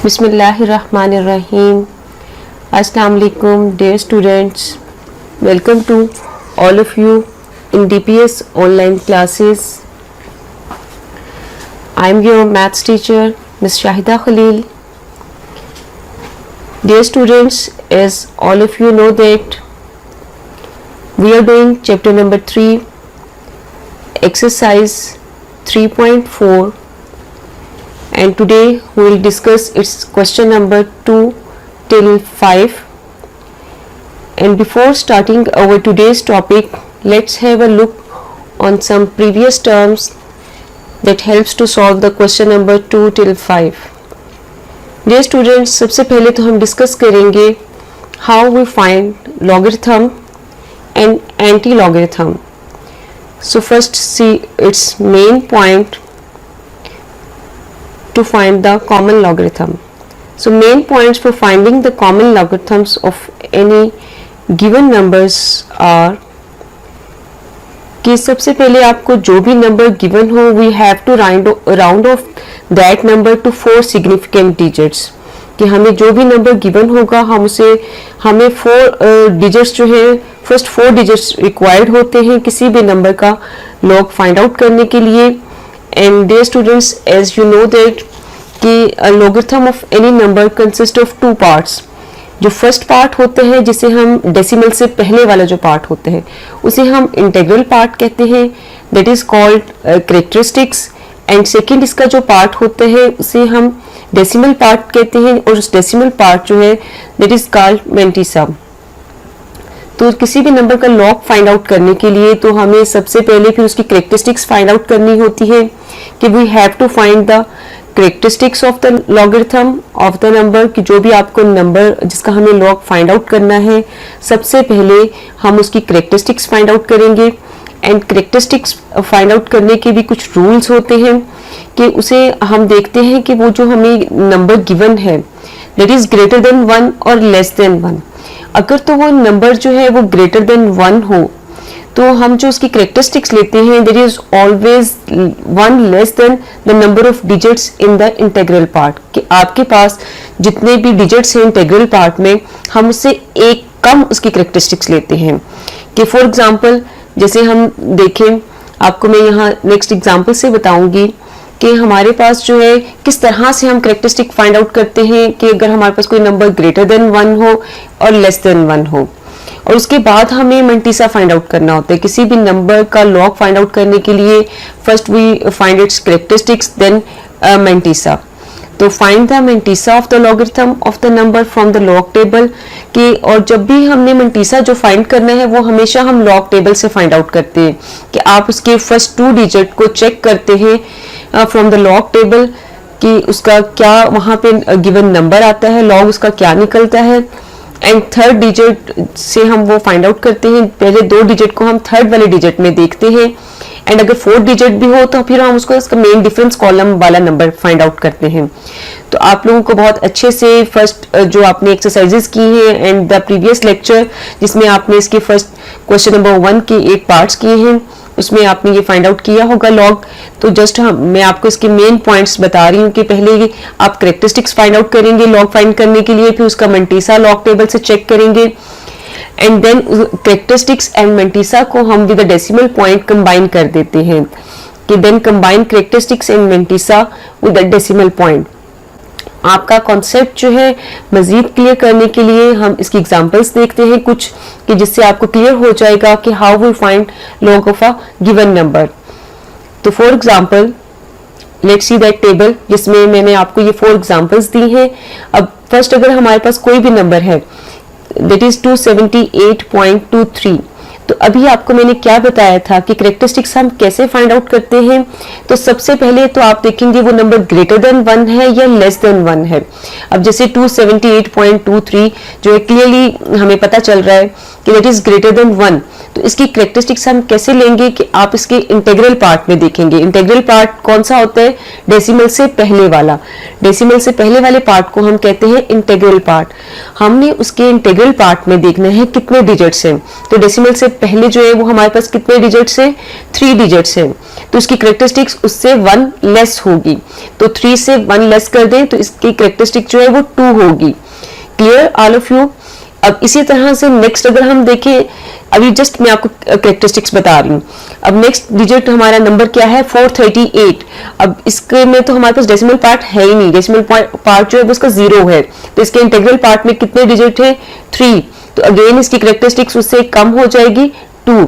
Bismillahirrahmanirrahim. Assalamu alaikum, dear students. Welcome to all of you in DPS online classes. I am your maths teacher, Ms. Shahida Khalil. Dear students, as all of you know that we are doing chapter number 3, exercise 3.4. And today we will discuss its question number 2 till 5. And before starting our today's topic, let's have a look on some previous terms that helps to solve the question number 2 till 5. Dear students, सबसे पहले तो हम discuss करेंगे how we find logarithm and anti-logarithm. So first see its main point to find the common logarithm. So main points for finding the common logarithms of any given numbers are कि सबसे पहले आपको जो भी number given हो we have to round off that number to 4 significant digits. कि हमें जो भी नंबर गिवन होगा हमें 4 डिजिट्स जो है फर्स्ट 4 डिजिट्स रिक्वायर्ड होते हैं किसी भी नंबर का लॉग फाइंड आउट करने के लिए. And dear students, as you know that कि logarithm of any number consist of 2 parts. जो फर्स्ट पार्ट होते हैं जिसे हम डेसिमल से पहले वाला जो पार्ट होते हैं उसे हम इंटीग्रल पार्ट कहते हैं, that is called characteristics. And second इसका जो पार्ट होता है उसे हम डेसिमल पार्ट कहते हैं और उस डेसिमल पार्ट जो है दैट इज कॉल्ड मैंटिसा. तो किसी भी नंबर का लॉग फाइंड आउट करने के लिए तो हमें सबसे पहले फिर उसकी कैरेक्टरिस्टिक्स फाइंड आउट करनी होती है कि we have to find the characteristics of the logarithm of the number कि जो भी आपको नंबर जिसका हमें लॉग फाइंड आउट करना है सबसे पहले हम उसकी कैरेक्टरिस्टिक्स फाइंड आउट करेंगे. एंड कैरेक्टरिस्टिक्स फाइंड आउट करने के भी कुछ रूल्स होते हैं कि उसे हम देखते हैं कि वो जो हमें नंबर गिवन है दैट इज ग्रेटर देन 1 और लेस देन 1. अगर तो वो नंबर जो है वो ग्रेटर देन 1 हो तो हम जो उसकी कैरेक्टरिस्टिक्स लेते हैं there is always 1 less than the number of digits in the integral part. कि आपके पास जितने भी डिजिट्स हैं इंटीग्रल पार्ट में हम उससे एक कम उसकी कैरेक्टरिस्टिक्स लेते हैं. कि फॉर एग्जांपल जैसे हम देखें आपको मैं यहाँ नेक्स्ट एग्जांपल से बताऊंगी कि हमारे पास जो है किस तरह से हम कैरेक्टरिस्टिक फाइंड आउट करते हैं कि अगर हमारे पास कोई नंबर ग्रेटर देन 1 हो और लेस देन 1 हो. और उसके बाद हमें मैंटिसा फाइंड आउट करना होता है. किसी भी नंबर का लॉग फाइंड आउट करने के लिए first we find its characteristics then mantissa. तो find the mantissa of the logarithm of the number from the log table कि और जब भी हमने मैंटिसा जो फाइंड करना है वो हमेशा हम लॉग टेबल से फाइंड आउट करते हैं कि आप उसके फर्स्ट 2 डिजिट को चेक करते हैं फ्रॉम द लॉग टेबल कि उसका क्या वहाँ पे गिवन नंबर आता है, लॉग उसका क्या निकलता है. एंड थर्ड डिजिट से हम वो फाइंड आउट करते हैं. पहले 2 डिजिट को हम थर्ड वाले डिजिट में देखते हैं एंड अगर 4th डिजिट भी हो तो फिर हम उसका मेन डिफरेंस कॉलम वाला नंबर फाइंड आउट करते हैं. तो आप लोगों को बहुत अच्छे से फर्स्ट जो आपने एक्सरसाइजेस की हैं एंड द प्रीवियस लेक्चर जिसमें आपने इसके फर्स्ट क्वेश्चन नंबर 1 के 8 पार्ट्स किए हैं उसमें आपने ये फाइंड आउट किया होगा लॉग. तो जस्ट मैं आपको इसके मेन पॉइंट्स बता रही हूँ कि पहले आप कैरेक्टरिस्टिक्स फाइंड आउट करेंगे लॉग फाइंड करने के लिए, फिर उसका मैंटिसा लॉग टेबल से चेक करेंगे and then characteristics and mantissa को हम with the decimal point combine कर देते हैं कि then combine characteristics and mantissa with the decimal point. आपका कॉन्सेप्ट जो है मजीद क्लियर करने के लिए हम इसकी एग्जांपल्स देखते हैं कुछ कि जिससे आपको क्लियर हो जाएगा कि how we find log of a given number. तो for example let's see that table जिसमें मैंने आपको ये 4 एग्जांपल्स दी हैं. अब फर्स्ट अगर हमारे पास कोई भी नंबर है दैट इज 278.23. तो अभी आपको मैंने क्या बताया था कि कैरेक्टरिस्टिक्स हम कैसे फाइंड आउट करते हैं. तो सबसे पहले तो आप देखेंगे वो नंबर ग्रेटर देन 1 है या लेस देन 1 है. अब जैसे 278.23 जो है क्लियरली हमें पता चल रहा है कि दैट इज ग्रेटर देन 1. तो इसकी कैरेक्टरिस्टिक्स हम कैसे लेंगे कि आप इसके इंटीग्रल पार्ट में देखेंगे. इंटीग्रल पार्ट कौन सा होता है, डेसिमल से पहले वाला. डेसिमल से पहले वाले पार्ट को हम कहते हैं इंटीग्रल पार्ट. हमने उसके इंटीग्रल पार्ट में देखना है कितने डिजिट्स हैं. तो डेसिमल से पहले जो है वो हमारे पास कितने डिजिट्स है, 3 डिजिट्स है, तो इसकी करेक्टरिस्टिक्स उससे 1 लेस होगी। तो 3 से 1 लेस कर दें तो इसकी करेक्टरिस्टिक जो है वो 2 होगी। Clear all of you. अब इसी तरह से नेक्स्ट अगर हम देखें, अभी जस्ट मैं आपको करेक्टरिस्टिक्स बता रही हूँ। अब नेक्स्ट डिजिट हमारा नंबर क्या है, 438। अब इसके में तो हमारे पास डेसिमल पार्ट है ही नहीं, डेसिमल पार्ट जो है उसका 0 है, तो इसके इंटीग्रल पार्ट में कितने डिजिट है, 3। तो अगेन इसकी करेक्टरिस्टिक्स उससे कम हो जाएगी, 2।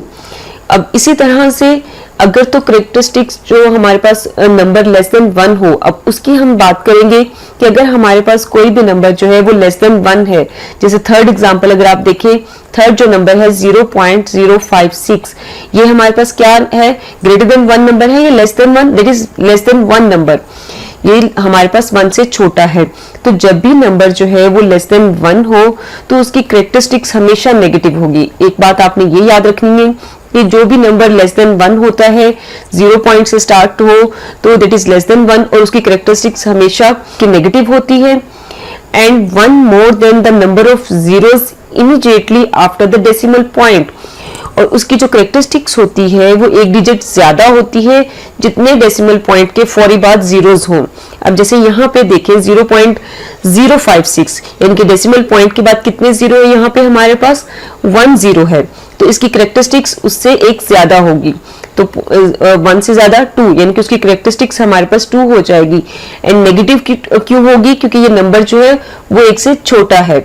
अब इसी तरह से अगर तो करेक्टरिस्टिक्स जो हमारे पास नंबर लेस देन 1 हो, अब उसकी हम बात करेंगे कि अगर हमारे पास कोई भी नंबर जो है वो लेस देन 1 है, जैसे थर्ड एग्जांपल अगर आप देखें, थर्ड जो नंबर है 0.056, ये हमारे पास क्या है, ग्रेटर देन 1 नंबर है या less than 1, that is less than 1 number, ये हमारे पास 1 से छोटा है। तो जब भी नंबर जो है वो लेस देन 1 हो तो उसकी करेक्टरिस्टिक्स हमेशा नेगेटिव होगी। एक बात आपने ये याद रखनी है कि जो भी नंबर लेस देन 1 होता है, 0 पॉइंट से स्टार्ट हो तो दैट इज लेस देन 1 और उसकी करेक्टरिस्टिक्स हमेशा की नेगेटिव होती है। And 1 more than the number of zeros immediately after the decimal point, और उसकी जो करेक्टरिस्टिक्स होती है वो एक डिजिट ज्यादा होती है जितने डेसिमल पॉइंट के फौरी बाद जीरोस हों। अब जैसे यहाँ पे देखें 0.056, यानी कि डेसिमल पॉइंट के बाद कितने जीरो है, यहाँ पे हमारे पास 1 जीरो है, तो इसकी करेक्टरिस्टिक्स उससे एक ज्यादा होगी, तो 1 से ज्यादा 2, यानी कि उसकी करेक्टरिस्टिक्स हमारे पास 2 हो जाएगी। एंड नेगेटिव क्यों होगी, क्योंकि ये नंबर जो है वो 1 से छोटा है।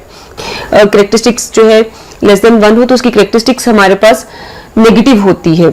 करेक्टरिस्टिक्स जो है लेस देन 1 हो तो उसकी करेक्टरिस्टिक्स हमारे पास नेगेटिव होती है।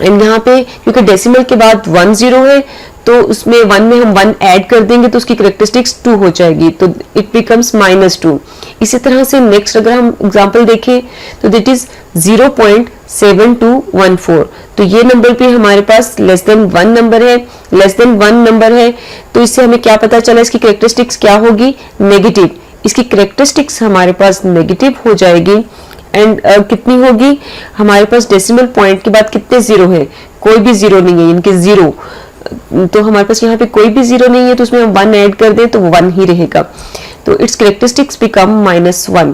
एंड यहाँ पे क्योंकि डेसिमल के बाद 1 जीरो है तो उसमें 1 में हम 1 ऐड कर देंगे तो उसकी करेक्टरिस्टिक्स 2 हो जाएगी, तो इट बिकम्स -2। इसी तरह से नेक्स्ट अगर हम एग्जांपल देखें तो दैट इज 0.7214, तो ये नंबर भी हमारे पास लेस देन 1 नंबर है, लेस देन 1 नंबर है, तो इससे हमें क्या पता चला, इसकी करेक्टरिस्टिक्स क्या होगी, नेगेटिव। इसकी करेक्टरिस्टिक्स हमारे पास नेगेटिव हो जाएगी। एंड कितनी होगी, हमारे पास डेसिमल पॉइंट के बाद कितने जीरो है, कोई भी जीरो नहीं है, इनके 0, तो हमारे पास यहाँ पे कोई भी जीरो नहीं है, तो उसमें हम 1 ऐड कर दें तो 1 ही रहेगा, तो इट्स करेक्टरिस्टिक्स बिकम -1।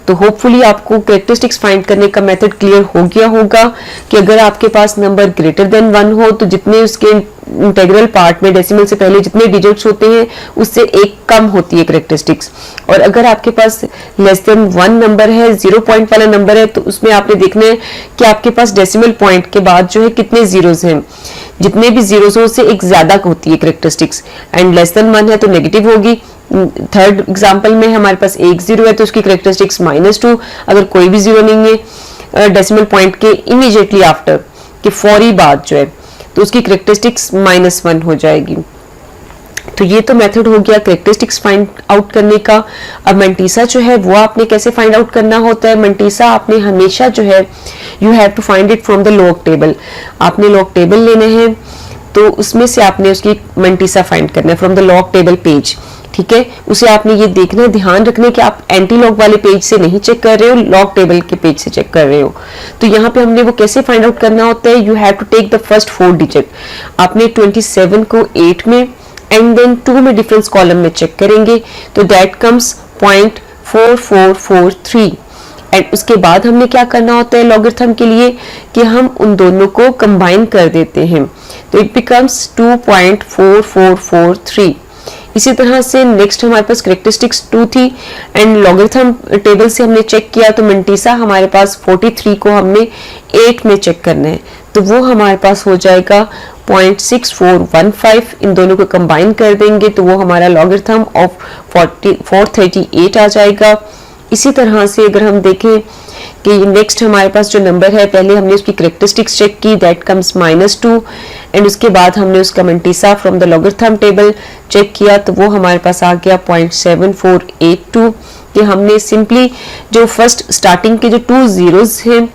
तो होपफुली आपको करेक्टरिस्टिक्स फाइंड करने का मेथड क्लियर हो गया होगा कि अगर आपके पास नंबर ग्रेटर देन 1 हो तो जितने उसके इंटीग्रल पार्ट में डेसिमल से पहले जितने डिजिट्स होते हैं उससे एक कम होती है करेक्टरिस्टिक्स, और अगर आपके पास लेस देन 1 नंबर है, 0 पॉइंट वाला नंबर है, तो उसमें आपने देखना है कि आपके पास डेसिमल पॉइंट के बाद जो है कितने जीरोस हैं, जितने भी जीरोस हो उससे एक ज्यादा होती है करेक्टरिस्टिक्स। एंड लेस देन 1 है तो नेगेटिव होगी। थर्ड एग्जांपल में हमारे पास 1 जीरो है तो उसकी करेक्टरिस्टिक्स -2, अगर कोई भी जीरो नहीं है डेसिमल पॉइंट के इमीडिएटली आफ्टर के फौरी बाद जो है तो उसकी करेक्टरिस्टिक्स -1 हो जाएगी। तो ये तो मेथड हो गया करेक्टरिस्टिक्स फाइंड आउट करने का। अब मंटीसा जो है वो आपने कैसे फाइंड आउट करना होता है, मंटीसा आपने हमेशा जो है you have to find it from the log table, आपने लॉग टेबल लेने हैं तो उसमें से आपने उसकी मंटीसा फाइंड करना है from the log table page, ठीक है। उसे आपने ये देखना, ध्यान रखना कि आप एंटी लॉग वाले पेज से नहीं चेक कर रहे हो, लॉग टेबल के पेज से चेक कर रहे हो। तो यहाँ पे हमने वो कैसे फाइंड आउट करना होता है, you have to take the first 4 digit. आपने 27 को 8 में एंड देन 2 में डिफरेंस कॉलम में चेक करेंगे तो दैट कम्स 0.4443। एंड उसके बाद हमने क्या करना होता है लॉगरिथम के लिए कि हम उन दोनों को कंबाइन कर देते हैं, तो इट बिकम्स 2.4443। इसी तरह से नेक्स्ट हमारे पास करेक्टरिस्टिक्स 2 थी एंड लॉगरिथम टेबल से हमने चेक किया तो मंटीसा हमारे पास 43 को हमने 8 में चेक करना है, तो वो हमारे पास हो जाएगा 0.6415। इन दोनों को कंबाइन कर देंगे तो वो हमारा लॉगरिथम ऑफ 438 आ जाएगा। इसी तरह से अगर हम देखें कि नेक्स्ट हमारे पास जो नंबर है, पहले हमने उसकी करेक्टरिस्टिक्स चेक की, दैट कम्स -2 एंड उसके बाद हमने उसका mantissa from the logarithm table check किया तो वो हमारे पास आ गया 0.7482। कि हमने सिंपली जो फर्स्ट स्टार्टिंग के जो 2 जीरोस हैं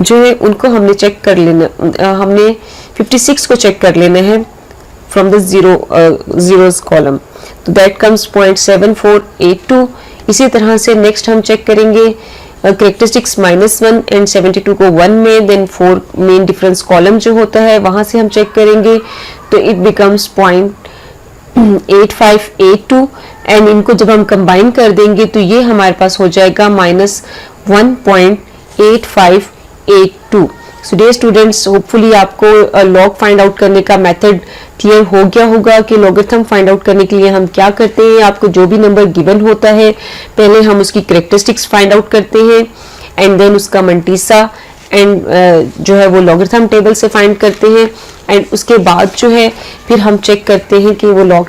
जो है उनको हमने चेक कर लेना, हमने 56 को चेक कर लेना है फ्रॉम द जीरोस कॉलम, तो दैट कम्स 0.7482। इसी तरह से नेक्स्ट हम चेक करेंगे करेक्टरिस्टिक्स -1 एंड 72 को 1 में, देन 4 मेन डिफरेंस कॉलम जो होता है वहां से हम चेक करेंगे तो इट बिकम्स 0.8582 एंड इनको जब हम कंबाइन कर देंगे तो ये हमारे पास हो जाएगा -1.8582। सो डियर स्टूडेंट्स, होपफुली आपको लॉग फाइंड आउट करने का मेथड क्लियर हो गया होगा कि लॉगरिथम फाइंड आउट करने के लिए हम क्या करते हैं। आपको जो भी नंबर गिवन होता है पहले हम उसकी कैरेक्टरिस्टिक्स फाइंड आउट करते हैं एंड देन उसका मंटीसा एंड जो है वो लॉगरिथम टेबल से फाइंड करते हैं एंड उसके बाद जो है फिर हम चेक करते हैं कि वो लॉग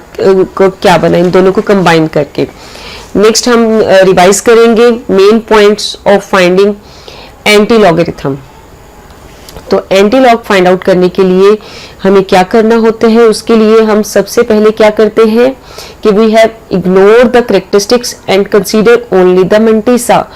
को क्या बना, इन दोनों को कंबाइन करके। नेक्स्ट हम रिवाइज करेंगे main points of finding anti logarithm. तो एंटी लॉग फाइंड आउट करने के लिए हमें क्या करना होता है, उसके लिए हम सबसे पहले क्या करते हैं कि we have ignore the characteristics and consider only the mantissa.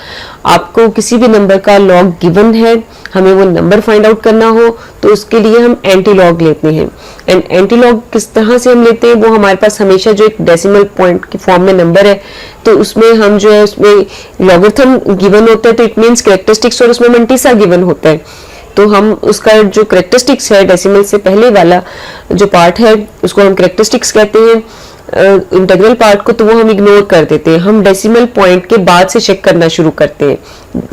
आपको किसी भी नंबर का लॉग गिवन है, हमें वो नंबर फाइंड आउट करना हो तो उसके लिए हम एंटी लॉग लेते हैं। एंड एंटी लॉग किस तरह से हम लेते हैं, वो हमारे पास हमेशा जो एक डेसिमल पॉइंट की फॉर्म में नंबर है तो उसमें हम जो है उसमें लॉगरिथम गिवन होता है तो इट मीन्स कैरेक्टरिस्टिक्स और उसमें मंटीसा गिवन होता है। तो हम उसका जो कैरेक्टरिस्टिक्स है डेसिमल से पहले वाला जो पार्ट है उसको हम कैरेक्टरिस्टिक्स कहते हैं, इंटीग्रल पार्ट को तो वो हम इग्नोर कर देते हैं। हम डेसिमल पॉइंट के बाद से चेक करना शुरू करते हैं,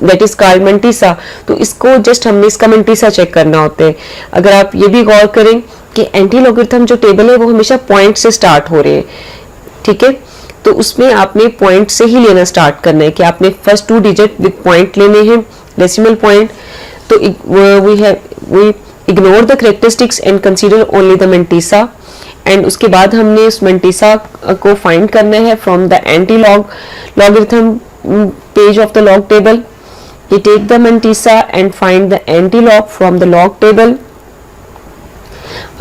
दैट इज कॉल्ड मंटीसा। तो इसको जस्ट हमने इसका मंटीसा चेक करना होता है। अगर आप ये भी गौर करें कि एंटी लॉगरिथम जो टेबल है वो हमेशा पॉइंट से स्टार्ट हो रहे हैं, ठीक है। तो उसमें आपने पॉइंट से ही लेना स्टार्ट करना है कि आपने फर्स्ट 2 डिजिट विद पॉइंट लेने हैं, डेसिमल पॉइंट। तो we ignore the characteristics and consider only the mantissa and उसके बाद हमने उस मंटीसा को फाइंड करना है from the anti logarithm page of the log table. You take the mantissa and find the anti-log from the log table।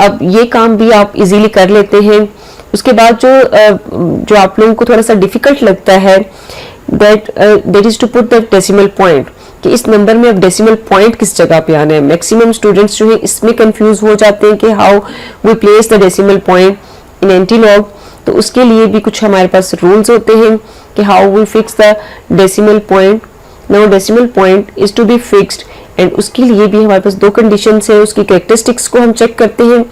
अब ये काम भी आप इजीली कर लेते हैं। उसके बाद जो आप लोगों को थोड़ा सा डिफिकल्ट लगता है that is to put the decimal point कि इस नंबर में अब डेसिमल पॉइंट किस जगह पे आना है। मैक्सिमम स्टूडेंट्स जो है इसमें कंफ्यूज हो जाते हैं कि how we place the decimal point in anti log. तो उसके लिए भी कुछ हमारे पास रूल्स होते हैं कि how we fix the decimal point. Now decimal point is to be fixed and उसके लिए भी हमारे पास 2 कंडीशंस है। उसकी कैरेक्टरिस्टिक्स को हम चेक करते हैं।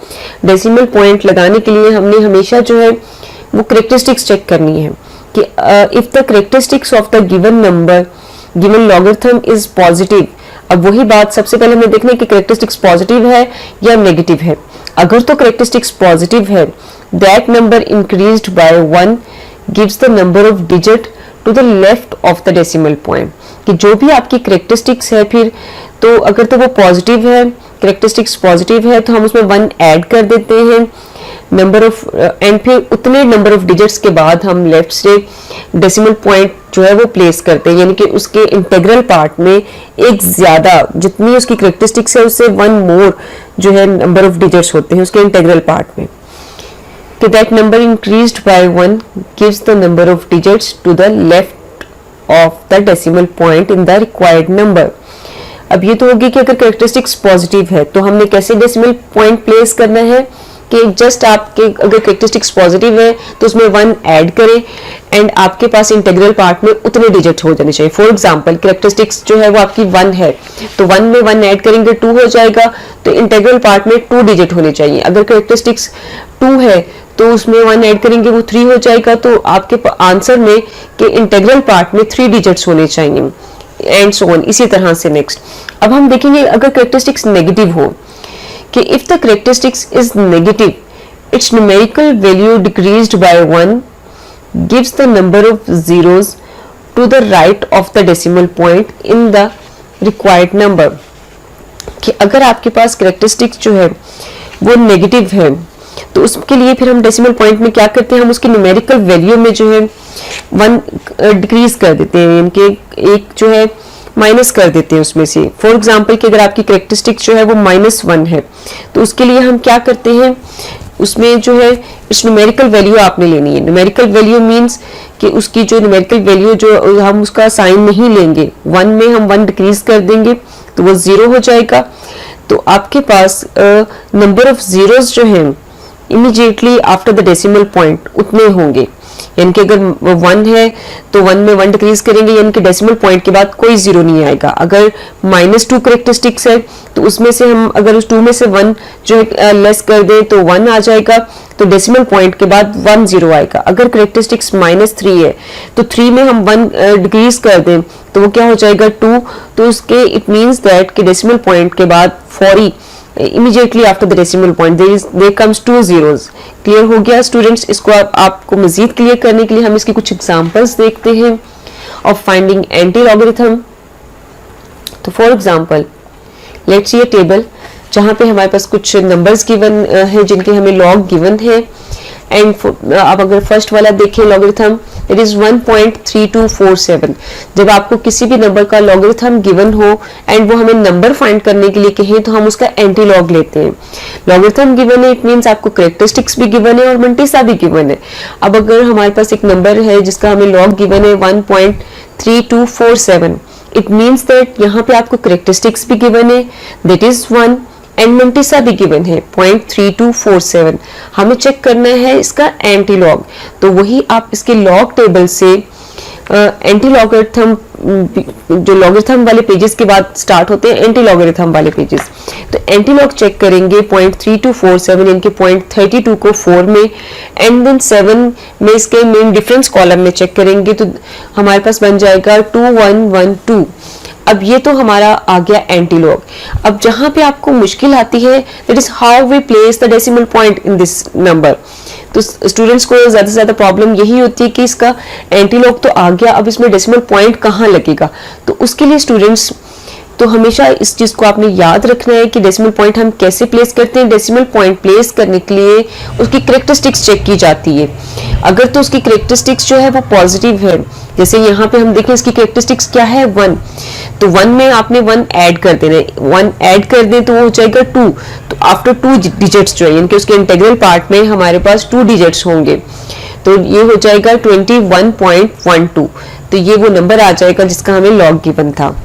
डेसिमल पॉइंट लगाने के लिए हमने हमेशा जो है वो कैरेक्टरिस्टिक्स चेक करनी है कि if the characteristics of the given number given logarithm is positive. अब वही बात सबसे पहले हमें देखना है कि कैरेक्टरिस्टिक्स पॉजिटिव है या नेगेटिव है। अगर तो कैरेक्टरिस्टिक्स पॉजिटिव है that number increased by 1 gives the number of digit to the left of the decimal point. कि जो भी आपकी कैरेक्टरिस्टिक्स है फिर तो अगर तो वो पॉजिटिव है, कैरेक्टरिस्टिक्स पॉजिटिव है तो हम उसमें 1 ऐड कर देते हैं नंबर ऑफ एंड फिर उतने नंबर ऑफ डिजिट्स के बाद हम लेफ्ट से डेसिमल पॉइंट जो है वो प्लेस करते हैं। यानी कि उसके इंटीग्रल पार्ट में एक ज्यादा जितनी उसकी कैरेक्टरिस्टिक्स है उससे 1 मोर जो है नंबर ऑफ डिजिट्स होते हैं उसके इंटीग्रल पार्ट में। तो that number increased by 1 gives the number of digits to the left of the decimal point in the required number. अब ये तो होगी कि अगर कैरेक्टरिस्टिक्स पॉजिटिव है तो हमने कैसे डेसिमल पॉइंट प्लेस करना है कि जस्ट आपके अगर कैरेक्टरिस्टिक्स पॉजिटिव है तो उसमें 1 ऐड करें एंड आपके पास इंटीग्रल पार्ट में उतने डिजिट हो जाने चाहिए। फॉर एग्जांपल कैरेक्टरिस्टिक्स जो है वो आपकी 1 है तो 1 में 1 ऐड करेंगे 2 हो जाएगा तो इंटीग्रल पार्ट में 2 डिजिट होने चाहिए। अगर कैरेक्टरिस्टिक्स 2 है तो उसमें 1 ऐड करेंगे वो 3 हो जाएगा तो आपके आंसर में के इंटीग्रल पार्ट में 3 डिजिट्स होने चाहिए एंड सो ऑन। इसी तरह से नेक्स्ट अब हम देखेंगे अगर कैरेक्टरिस्टिक्स नेगेटिव हो कि if the characteristics is negative, its numerical value decreased by 1 gives the number of zeros to the right of the decimal point in the required number। कि अगर आपके पास characteristics जो है वो नेगेटिव है तो उसके लिए फिर हम डेसिमल पॉइंट में क्या करते हैं, हम उसकी न्यूमेरिकल वैल्यू में जो है 1 डिक्रीज कर देते हैं, यानी कि एक जो है माइनस कर देते हैं उसमें से। फॉर एग्जाम्पल कि अगर आपकी कैरेक्टरिस्टिक जो है वो -1 है तो उसके लिए हम क्या करते हैं, उसमें जो है इस न्यूमेरिकल वैल्यू आपने लेनी है। न्यूमेरिकल वैल्यू मींस कि उसकी जो न्यूमेरिकल वैल्यू जो हम उसका साइन नहीं लेंगे, 1 में हम 1 डिक्रीज कर देंगे तो वो 0 हो जाएगा। तो आपके पास नंबर ऑफ जीरोस जो हैं immediately after the decimal point उतने होंगे। यानी कि अगर 1 है तो 1 में 1 डिक्रीज करेंगे, यानी कि डेसिमल पॉइंट के बाद कोई जीरो नहीं आएगा। अगर -2 करेक्टरिस्टिक्स है तो उसमें से हम अगर उस 2 में से 1 जो है लेस कर दें तो 1 आ जाएगा, तो डेसिमल पॉइंट के बाद 1 0 आएगा। अगर करेक्टरिस्टिक्स -3 है तो 3 में हम 1 डिक्रीज कर दें तो वो क्या हो जाएगा 2, तो उसके इट मीन्स दैट कि डेसिमल पॉइंट के बाद 40 immediately after the decimal point there comes 2 zeros। Clear हो गया स्टूडेंट्स? इसको आपको मजीद क्लियर करने के लिए हम इसकी कुछ एग्जांपल्स देखते हैं ऑफ फाइंडिंग एंटी लॉगरिथम। तो for example let's C a table जहां पे हमारे पास कुछ नंबर्स गिवन है जिनके हमें लॉग गिवन है, एंड आप अगर फर्स्ट वाला देखें लॉगरिथम इट इज 1.3247। जब आपको किसी भी नंबर का लॉगरिथम गिवन हो एंड वो हमें नंबर फाइंड करने के लिए कहें तो हम उसका एंटी लॉग लेते हैं। लॉगरिथम गिवन है इट मींस आपको करेक्टरिस्टिक्स भी गिवन है और मंटीसा भी गिवन है। अब अगर हमारे पास एक नंबर है जिसका हमें लॉग गिवन है 1.3247, इट मींस दैट यहाँ पे आपको करेक्टरिस्टिक्स भी गिवन है दैट इज 1 एंड मंटीसा भी गिवन है 0.3247। हमें चेक करना है इसका एंटी लॉग, तो वही आप इसके लॉग टेबल से एंटी लॉगरिथम जो लॉगरिथम वाले पेजेस के बाद स्टार्ट होते हैं एंटी लॉगरिथम वाले पेजेस, तो एंटी लॉग चेक करेंगे 0.3247 इनके 0.32 को 4 में एंड देन 7 में इसके मेन डिफरेंस कॉलम में चेक करेंगे तो हमारे पास बन जाएगा 2112। अब ये तो हमारा आ गया एंटी लॉग। अब जहां पे आपको मुश्किल आती है that is how we place the decimal point in this number. तो स्टूडेंट्स को ज्यादा से ज्यादा प्रॉब्लम यही होती है कि इसका एंटी लॉग तो आ गया, अब इसमें डेसिमल पॉइंट कहाँ लगेगा। तो उसके लिए स्टूडेंट्स तो हमेशा इस चीज को आपने याद रखना है कि डेसिमल पॉइंट हम कैसे प्लेस करते हैं। डेसिमल पॉइंट प्लेस करने के लिए उसकी करेक्टरिस्टिक्स चेक की जाती है। अगर तो उसकी करेक्टरिस्टिक्स जो है वो पॉजिटिव है, जैसे यहाँ पे हम देखें इसकी करेक्टरिस्टिक्स क्या है 1, तो 1 में आपने 1 ऐड कर देना है, 1 ऐड कर दें तो वो हो जाएगा 2, तो आफ्टर 2 डिजिट्स जो है यानी कि उसके इंटीग्रल पार्ट में हमारे पास 2 डिजिट्स होंगे, तो ये हो जाएगा 21.12, तो ये वो नंबर आ जाएगा जिसका हमें लॉग गिवन था।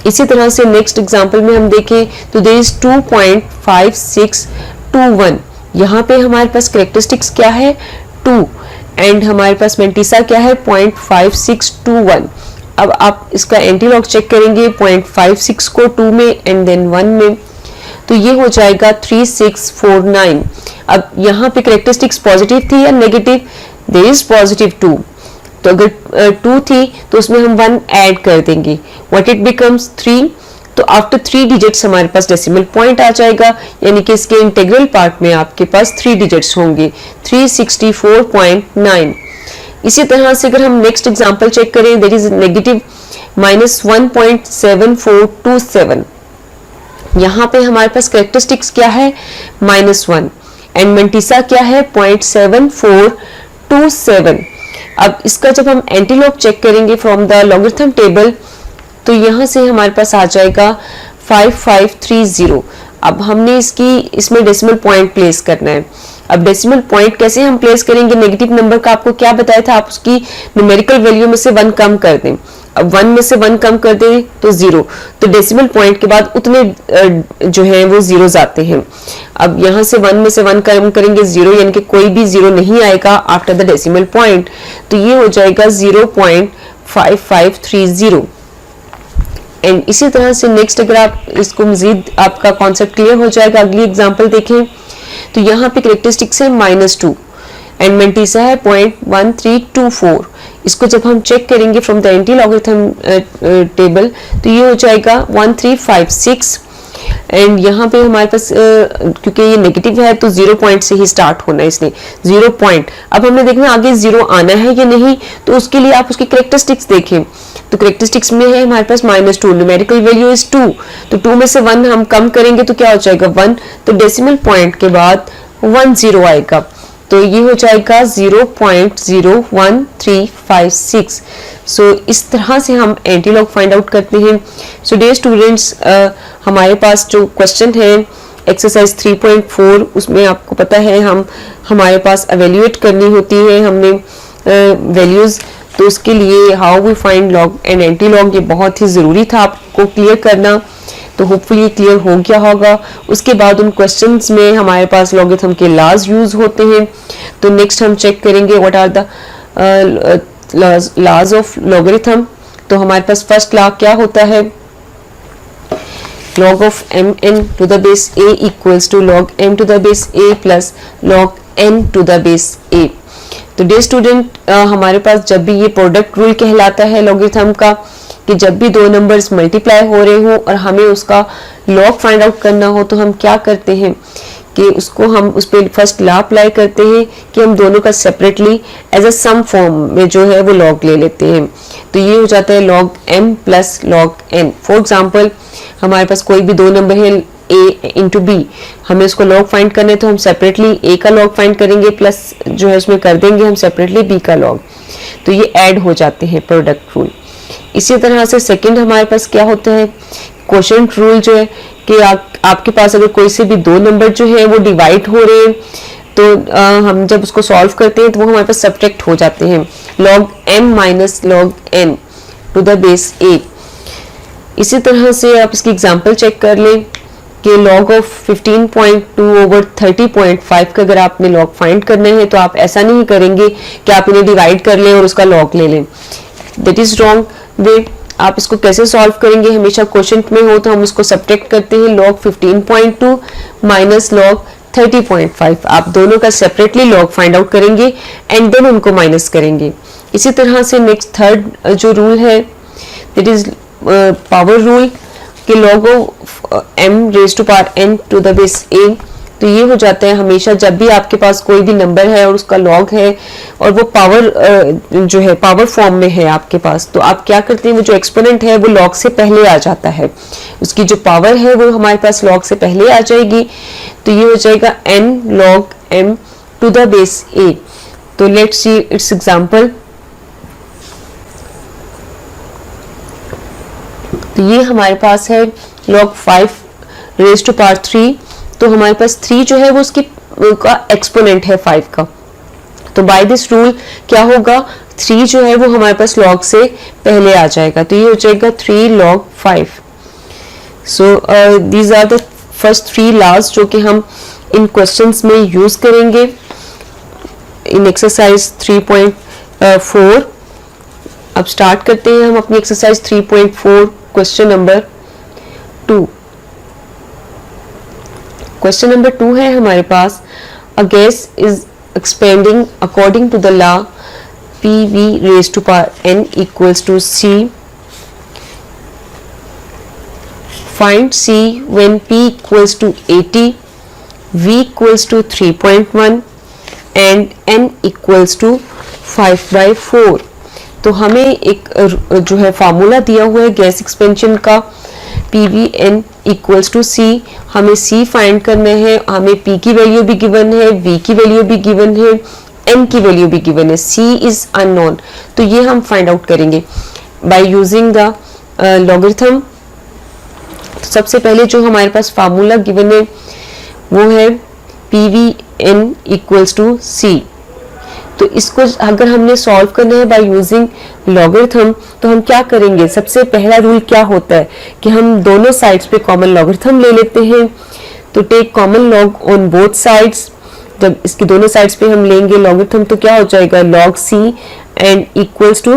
इसी तरह से नेक्स्ट एग्जांपल में हम देखें तो देयर इज 2.5621। यहाँ पे हमारे पास करेक्टरिस्टिक्स क्या है 2 एंड हमारे पास मंटीसा क्या है 0.5621। अब आप इसका एंटी लॉग चेक करेंगे 0.56 को 2 में एंड देन 1 में, तो ये हो जाएगा 3649। अब यहाँ पे करेक्टरिस्टिक्स पॉजिटिव थी या नेगेटिव? देयर इज पॉजिटिव 2, तो अगर 2 थी तो उसमें हम 1 ऐड कर देंगे, व्हाट इट बिकम्स 3, तो आफ्टर 3 डिजिट्स हमारे पास डेसिमल पॉइंट आ जाएगा, यानी कि इसके इंटीग्रल पार्ट में आपके पास 3 डिजिट्स होंगे 364.9। इसी तरह से अगर हम नेक्स्ट एग्जांपल चेक करें दैट इज नेगेटिव -1.7427। यहाँ पे हमारे पास करेक्टरिस्टिक्स क्या है -1 एंड मंटीसा क्या है 0.7427। अब इसका जब हम एंटी लॉग चेक करेंगे फ्रॉम द लॉगरिथम टेबल तो यहाँ से हमारे पास आ जाएगा 5530। अब हमने इसमें डेसिमल पॉइंट प्लेस करना है। अब डेसिमल पॉइंट कैसे हम प्लेस करेंगे? नेगेटिव नंबर का आपको क्या बताया था, आप उसकी न्यूमेरिकल वैल्यू में से 1 कम कर दें। अब 1 में से 1 कम कर दें तो 0, तो डेसिमल पॉइंट के बाद उतने जो है वो जीरोस आते हैं। अब यहाँ से 1 में से 1 कम करेंगे 0, यानी कि कोई भी 0 नहीं आएगा आफ्टर द डेसिमल पॉइंट, तो ये हो जाएगा 0.5530। एंड इसी तरह से नेक्स्ट अगर आप इसको मजीद आपका कॉन्सेप्ट क्लियर हो जाएगा, अगली एग्जांपल देखें तो यहाँ पे करेक्टरिस्टिक्स है -2 एंड मंटीसा है 0.1324। इसको जब हम चेक करेंगे from the anti logarithm table तो ये हो जाएगा 1356 एंड यहाँ पे हमारे पास क्योंकि ये नेगेटिव है तो 0 पॉइंट से ही स्टार्ट होना है, इसलिए 0 पॉइंट। अब हमने देखना आगे 0 आना है या नहीं, तो उसके लिए आप उसकी करेक्टरिस्टिक्स देखें। तो करेक्टरिस्टिक्स में है हमारे पास -2, न्यूमेरिकल वैल्यू इज 2, तो 2 में से 1 हम कम करेंगे तो क्या हो जाएगा 1, तो डेसिमल पॉइंट के बाद 1 0 आएगा, तो ये हो जाएगा 0.01356। सो इस तरह से हम एंटी लॉग फाइंड आउट करते हैं। सो डियर स्टूडेंट्स, हमारे पास जो क्वेश्चन है एक्सरसाइज 3.4 उसमें आपको पता है हमारे पास एवेल्युएट करनी होती है हमने वैल्यूज, तो उसके लिए how we find log and anti log ये बहुत ही ज़रूरी था आपको क्लियर करना। तो होपफुली क्लियर हो गया होगा। उसके बाद उन क्वेश्चंस में हमारे पास लॉगरिथम के लॉज यूज होते हैं। तो नेक्स्ट हम चेक करेंगे what are the laws of logarithm. तो हमारे पास फर्स्ट लॉ क्या होता है, log of mn to the base a equals to log m to the base a plus log n to the base a। तो day student, हमारे पास जब भी ये प्रोडक्ट रूल कहलाता है लॉगरिथम का, कि जब भी दो नंबर्स मल्टीप्लाई हो रहे हो और हमें उसका लॉग फाइंड आउट करना हो, तो हम क्या करते हैं कि उसको हम उस पर फर्स्ट लॉ अप्लाई करते हैं कि हम दोनों का separately as a sum form में जो है वो लॉग ले लेते हैं। तो ये हो जाता है log m plus log n। For example, हमारे पास कोई भी दो नंबर है a इंटू बी, हमें उसको लॉग फाइंड करना है तो हम सेपरेटली a का लॉग फाइंड करेंगे, प्लस जो है उसमें कर देंगे हम सेपरेटली b का लॉग। तो ये ऐड हो जाते हैं प्रोडक्ट रूल। इसी तरह से सेकंड हमारे पास क्या होता है, क्वोशिएंट रूल जो है कि आपके पास अगर कोई से भी दो नंबर जो है वो डिवाइड हो रहे हैं, तो हम जब उसको सॉल्व करते हैं तो वो हमारे पास सब्ट्रैक्ट हो जाते हैं, log m minus log n to the base a। इसी तरह से आप इसकी एग्जांपल चेक कर लें कि log ऑफ 15.2 ओवर 30.5 का अगर आपने log फाइंड करना है तो आप ऐसा नहीं करेंगे कि आप इन्हें डिवाइड कर लें और उसका log ले लें, दैट इज रॉन्ग वे। आप इसको कैसे सॉल्व करेंगे, हमेशा क्वोशिएंट में हो तो हम उसको सब्ट्रैक्ट करते हैं, log 15.2 माइनस log 30.5। आप दोनों का सेपरेटली लॉग फाइंड आउट करेंगे एंड देन उनको माइनस करेंगे। इसी तरह से नेक्स्ट थर्ड जो रूल है दैट इज पावर रूल कि log of m raise to power n to the base a। तो ये हो जाता है हमेशा जब भी आपके पास कोई भी नंबर है और उसका लॉग है और वो पावर जो है पावर फॉर्म में है आपके पास, तो आप क्या करते हैं, वो जो एक्सपोनेंट है वो लॉग से पहले आ जाता है, उसकी जो पावर है वो हमारे पास लॉग से पहले आ जाएगी। तो ये हो जाएगा n log m to the base a। तो लेट्स सी इट्स एग्जांपल। तो ये हमारे पास है log 5 रेज टू पावर 3। तो हमारे पास 3 जो है वो उसकी का एक्सपोनेंट है 5 का। तो बाय दिस रूल क्या होगा, 3 जो है वो हमारे पास log से पहले आ जाएगा। तो ये हो जाएगा 3 log 5। So these are the first 3 laws जो कि हम इन क्वेश्चंस में यूज करेंगे इन एक्सरसाइज 3.4। अब स्टार्ट करते हैं हम अपनी exercise 3.4 question number 2। Question number 2 है हमारे पास, a gas is expanding according to the law PV raise to power n equals to C। Find C when P equals to 80, V equals to 3.1 and N equals to 5/4। तो हमें एक जो है formula दिया हुआ है गैस एक्सपेंशन का, PVN equals to C। हमें C फाइंड करना है, हमें P की वैल्यू भी गिवन है, V की वैल्यू भी गिवन है, N की वैल्यू भी गिवन है, C इज अननोन। तो ये हम फाइंड आउट करेंगे बाय यूजिंग द लॉगरिथम। सबसे पहले जो हमारे पास फार्मूला गिवन है वो है PVN इक्वल्स टू C। तो इसको अगर हमने सॉल्व करना है बाय यूजिंग लॉगरिथम तो हम क्या करेंगे, सबसे पहला रूल क्या होता है कि हम दोनों साइड्स पे कॉमन लॉगरिथम ले लेते हैं। तो take common log on both sides. जब इसकी दोनों साइड्स पे हम लेंगे लॉगरिथम तो क्या हो जाएगा, log C and equals to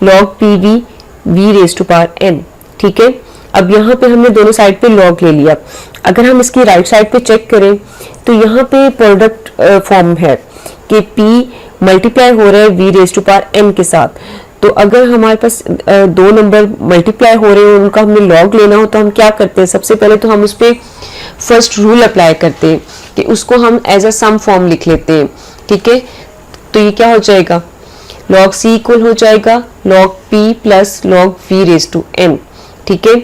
log PV V raise to power n। ठीक है, अब यहाँ पे हमने दोनों साइड पे लॉग ले लिया। अगर हम इसकी राइट साइड पे चेक करें तो यहाँ पे प्रोडक्ट फॉर्म है कि P मल्टीप्लाई हो रहा है V raise to power n के साथ। तो अगर हमारे पास दो नंबर मल्टीप्लाई हो रहे हैं उनका हमें लॉग लेना हो तो हम क्या करते हैं, सबसे पहले तो हम उस पर फर्स्ट रूल अप्लाई करते हैं कि उसको हम एज अ सम फॉर्म लिख लेते हैं। ठीक है, तो ये क्या हो जाएगा, log C इक्वल हो जाएगा log P plus log V raise to n। ठीक है,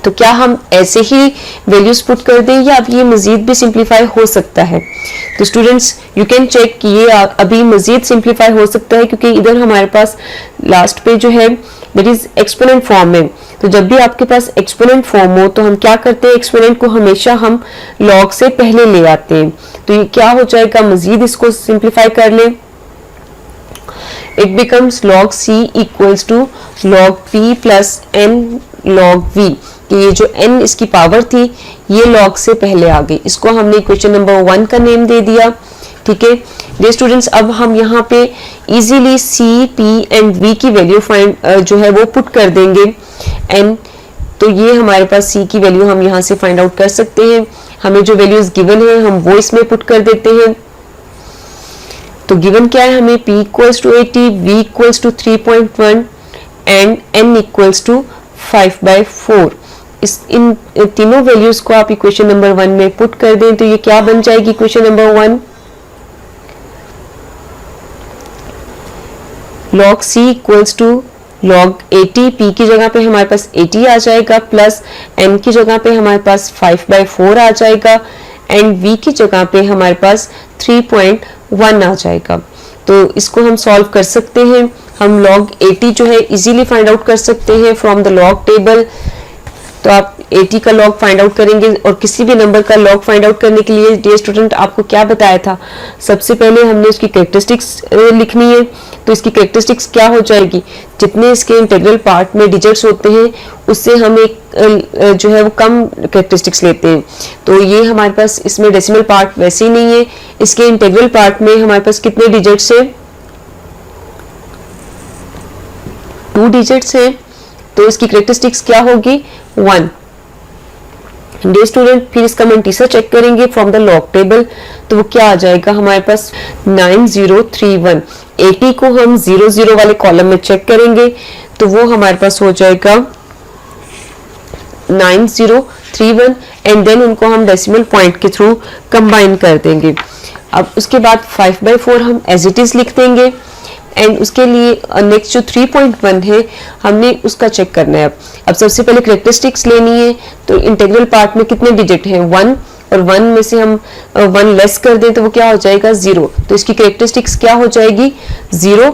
तो क्या हम ऐसे ही वैल्यूज पुट कर दें या अब ये मजीद भी सिंप्लीफाई हो सकता है। तो स्टूडेंट्स यू कैन चेक कि ये अभी मजीद सिंप्लीफाई हो सकता है क्योंकि इधर हमारे पास लास्ट पे जो है दैट इज एक्सपोनेंट फॉर्म है। तो जब भी आपके पास एक्सपोनेंट फॉर्म हो तो हम क्या करते हैं, एक्सपोनेंट को हमेशा हम लॉग से पहले ले आते हैं। तो ये क्या हो जाएगा, मजीद इसको सिंप्लीफाई कर लें, it becomes log C equals to log P plus n log V। कि ये जो n इसकी पावर थी ये log से पहले आ गई। इसको हमने क्वेश्चन नंबर 1 का नेम दे दिया ठीक है डियर स्टूडेंट्स, अब हम यहाँ पे easily C, P and V की वैल्यू फाइंड जो है वो पुट कर देंगे एंड तो ये हमारे पास सी की वैल्यू हम यहाँ से फाइंड आउट कर सकते हैं। हमें जो वैल्यूज गिवन है हम वो इसमें पुट कर देते हैं। तो गिवन क्या है हमें, p equals to 80, v equals to 3.1 and n equals to 5/4। इन तीनों वैल्यूज को आप इक्वेशन नंबर 1 में पुट कर दें तो ये क्या बन जाएगी equation number 1, log c equals to log 80, p की जगह पे हमारे पास 80 आ जाएगा प्लस n की जगह पे हमारे पास 5/4 आ जाएगा एंड v की जगह पे हमारे पास 3.1 आ जाएगा। तो इसको हम सॉल्व कर सकते हैं। हम log 80 जो है इजीली फाइंड आउट कर सकते हैं फ्रॉम द log टेबल। तो आप 80 का लॉग फाइंड आउट करेंगे और किसी भी नंबर का लॉग फाइंड आउट करने के लिए डियर स्टूडेंट आपको क्या बताया था, सबसे पहले हमने उसकी कैरेक्टरिस्टिक्स लिखनी है। तो इसकी कैरेक्टरिस्टिक्स क्या हो जाएगी, जितने इसके इंटीग्रल पार्ट में डिजिट्स होते हैं उससे हम एक जो है वो कम कैरेक्टरिस्टिक्स लेते हैं। तो ये हमारे पास इसमें डेसिमल पार्ट वैसे ही नहीं है, इसके इंटीग्रल पार्ट में हमारे पास कितने डिजिट्स है, 2 डिजिट्स है। तो इसकी कैरेक्टरिस्टिक्स क्या होगी 1। डियर स्टूडेंट फिर इसका मंटीसा चेक करेंगे फ्रॉम द लॉग टेबल। तो वो क्या आ जाएगा हमारे पास 9031। 80 को हम 00 वाले कॉलम में चेक करेंगे तो वो हमारे पास हो जाएगा 9031 एंड देन उनको हम डेसिमल पॉइंट के थ्रू कंबाइन कर देंगे। अब उसके बाद 5/4 हम एज इट इज लिख देंगे एंड उसके लिए नेक्स्ट जो 3.1 है हमने उसका चेक करना है। अब सबसे पहले कैरेक्टरिस्टिक्स लेनी है। तो इंटीग्रल पार्ट में कितने डिजिट हैं 1 और 1 में से हम 1 लेस कर दें तो वो क्या हो जाएगा 0। तो इसकी कैरेक्टरिस्टिक्स क्या हो जाएगी 0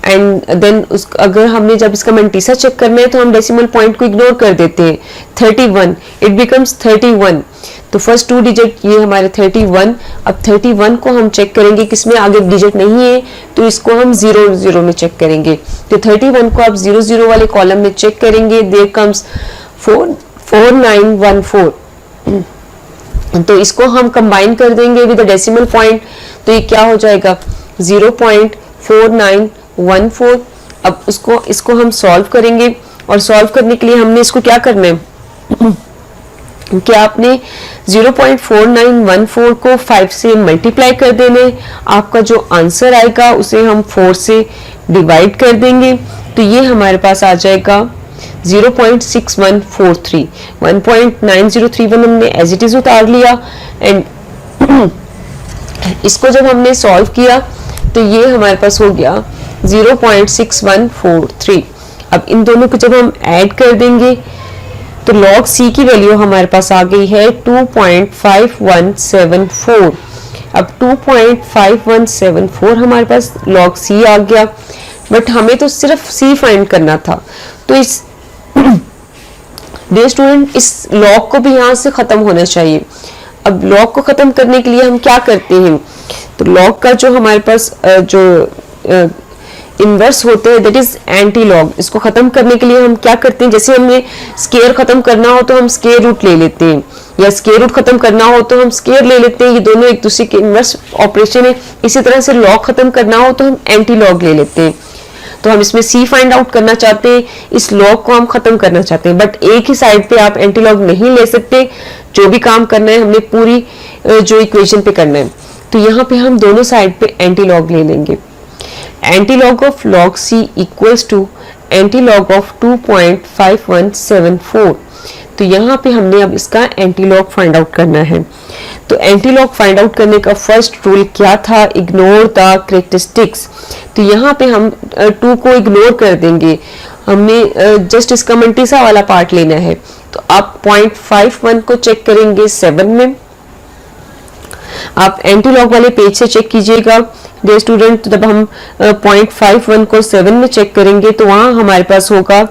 एंड देन अगर हमने जब इसका मंटीसा चेक करना है तो हम डेसिमल पॉइंट को इग्नोर कर देते हैं 31, इट बिकम्स 31। तो फर्स्ट 2 डिजिट ये हमारे 31। अब 31 को हम चेक करेंगे किसमें आगे डिजिट नहीं है तो इसको हम 0 में चेक करेंगे। तो 31 को आप 0 वाले कॉलम में चेक करेंगे, देयर कम्स 4914। तो इसको हम कंबाइन कर देंगे विद डेसिमल पॉइंट तो ये क्या हो जाएगा 0.4914। अब इसको हम सॉल्व करेंगे और सॉल्व करने के लिए हमने इसको क्या करना है कि आपने 0.4914 को 5 से मल्टीप्लाई कर देना है। आपका जो आंसर आएगा उसे हम 4 से डिवाइड कर देंगे तो ये हमारे पास आ जाएगा 0.6143। 1.9031 हमने एज इट इज उतार लिया एंड इसको जब हमने सॉल्व किया तो ये हमारे पास हो गया 0.6143। अब इन दोनों को जब हम ऐड कर देंगे तो log c की वैल्यू हमारे पास आ गई है 2.5174। अब 2.5174 हमारे पास log c आ गया बट हमें तो सिर्फ c फाइंड करना था। तो इस डियर स्टूडेंट इस log को भी यहाँ से खत्म होना चाहिए। अब log को खत्म करने के लिए हम क्या करते हैं, तो log का जो हमारे पास जो इनवर्स होते हैं दैट इज एंटी लॉग। इसको खत्म करने के लिए हम क्या करते हैं, जैसे हमें स्केयर खत्म करना हो तो हम स्केयर रूट ले लेते हैं या स्केयर रूट खत्म करना हो तो हम स्केयर ले लेते हैं, ये दोनों एक दूसरे के इनवर्स ऑपरेशन है। इसी तरह से लॉग खत्म करना हो तो हम एंटी लॉग ले लेते हैं। तो हम इसमें सी फाइंड आउट करना चाहते हैं, इस लॉग को हम खत्म करना चाहते हैं बट एक ही साइड पे आप एंटी लॉग नहीं ले सकते। जो भी काम करना है हमने पूरी जो इक्वेशन पे करना है। तो यहाँ पे हम दोनों साइड पे एंटी लॉग ले लेंगे। Antilog of log c equals to antilog of 2.5174। तो यहाँ पे हमने अब इसका एंटीलॉग फाइंड आउट करना है। तो एंटीलॉग फाइंड आउट करने का फर्स्ट रूल क्या था, इग्नोर द कैरेक्टरिस्टिक्स। तो यहाँ पे हम 2 को इग्नोर कर देंगे, हमने जस्ट इसका मंटीसा वाला पार्ट लेना है। तो आप 0.51 को चेक करेंगे 7 में। आप एंटीलॉग वाले पेज से चेक कीजिएगा डियर स्टूडेंट। जब हम 0.51 को 7 में चेक करेंगे तो वहां हमारे पास होगा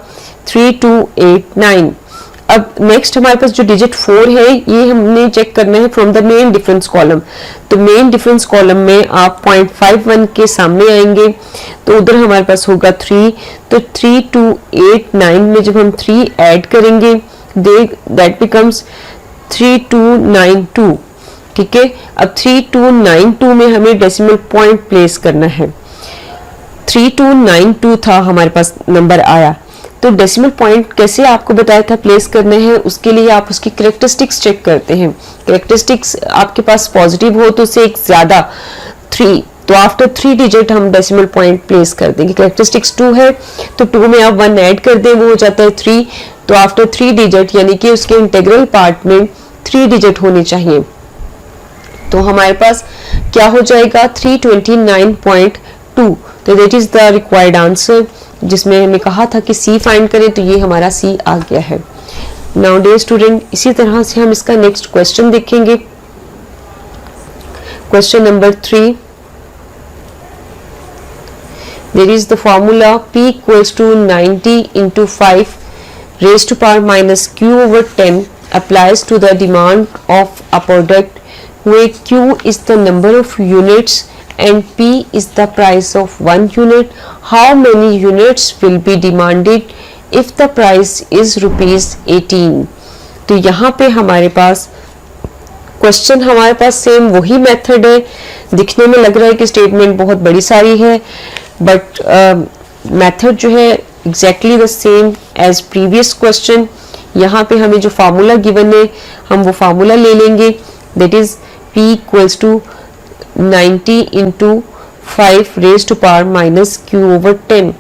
3289। अब नेक्स्ट हमारे पास जो डिजिट 4 है ये हमने चेक करना है from the main difference column. तो मेन डिफरेंस कॉलम में आप 0.51 के सामने आएंगे तो उधर हमारे पास होगा 3। तो 3289 में जब हम 3 ऐड करेंगे दैट बिकम्स 3292। ठीक है। अब 3292 में हमें डेसिमल पॉइंट प्लेस करना है। 3292 था हमारे पास नंबर आया, तो डेसिमल पॉइंट कैसे आपको बताया था प्लेस करने हैं, उसके लिए आप उसकी कैरेक्टरिस्टिक्स चेक करते हैं। कैरेक्टरिस्टिक्स आपके पास पॉजिटिव हो तो उससे एक ज्यादा 3, तो आफ्टर 3 डिजिट हम डेसिमल पॉइंट प्लेस कर देंगे। कैरेक्टरिस्टिक्स 2 है तो 2 में आप 1 ऐड कर दें, वो हो जाता है 3, तो आफ्टर 3 डिजिट यानी कि उसके इंटीग्रल पार्ट में 3 डिजिट होने चाहिए। तो हमारे पास क्या हो जाएगा 329.2, तो that is the required answer, जिसमें हमें कहा था कि सी फाइंड करें, तो ये हमारा सी आ गया है। नाउ डियर स्टूडेंट, इसी तरह से हम इसका नेक्स्ट क्वेश्चन देखेंगे। Question number 3, there is the formula P equals to 90 into 5 raised to power minus Q over 10 applies to the demand of a product where Q is the number of units and P is the price of 1 unit. How many units will be demanded if the price is ₹18? तो यहाँ पे हमारे पास question हमारे पास same वही method है। दिखने में लग रहा है कि स्टेटमेंट बहुत बड़ी सारी है, बट मेथड जो है exactly the same as previous question. यहाँ पे हमें जो फार्मूला गिवन है हम वो फार्मूला ले लेंगे, that is P equals to 90 into 5 raise to power minus Q over 10।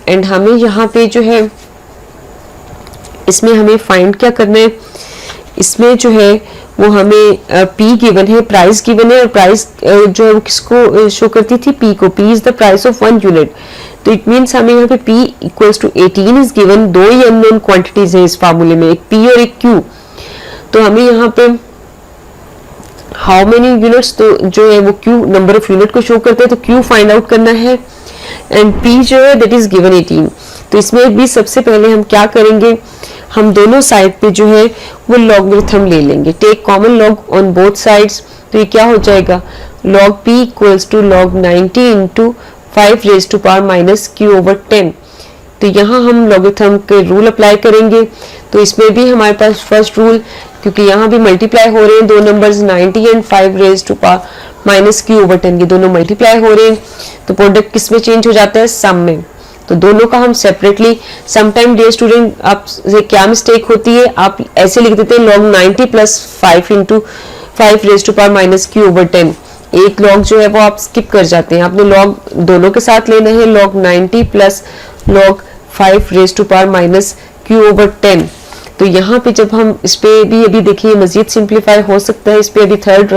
And हमें यहाँ पे जो है इसमें हमें फाइंड क्या करना है, इसमें जो है वो हमें P गिवन है, प्राइस गिवन है, और प्राइस जो है वो किसको शो करती थी, P को। P is the price of 1 unit, तो इट मीन्स हमें यहाँ पे P equals to 18 is given. 2 ही अननोन क्वांटिटीज है इस फार्मूले में, एक P और एक Q। तो हमें यहाँ पे हाउ मेनी यूनिट्स, तो जो है वो Q नंबर ऑफ यूनिट को शो करते हैं, तो Q फाइंड आउट करना है, एंड P जो है दैट इज गिवन 18। तो इसमें भी सबसे पहले हम क्या करेंगे, हम दोनों साइड पे जो है वो लॉगरिथम ले लेंगे, take common log on both sides. तो ये क्या हो जाएगा, log P equals to log 90 into 5 raise to power minus Q over 10। तो यहाँ हम लॉगरिथम के रूल अप्लाई करेंगे। तो इसमें भी हमारे पास फर्स्ट रूल, क्योंकि यहाँ भी मल्टीप्लाई हो रहे हैं दो numbers 90 and 5 raise to power minus Q over 10, ये दोनों मल्टीप्लाई हो रहे हैं, तो प्रोडक्ट किस में चेंज हो जाता है, सम में। तो दोनों का हम सेपरेटली, समटाइम डियर स्टूडेंट आपसे क्या मिस्टेक होती है, आप ऐसे लिख देते हैं log 90 plus 5 into 5 raise to power minus Q over 10। एक log जो है वो आप स्किप कर जाते हैं, आपने log दोनों के साथ लेना है, log 90 plus log 5 raise to power minus Q over 10। तो यहाँ पे जब हम इस पे भी अभी देखिए मजीद सिंप्लीफाई हो सकता है, इस पे अभी थर्ड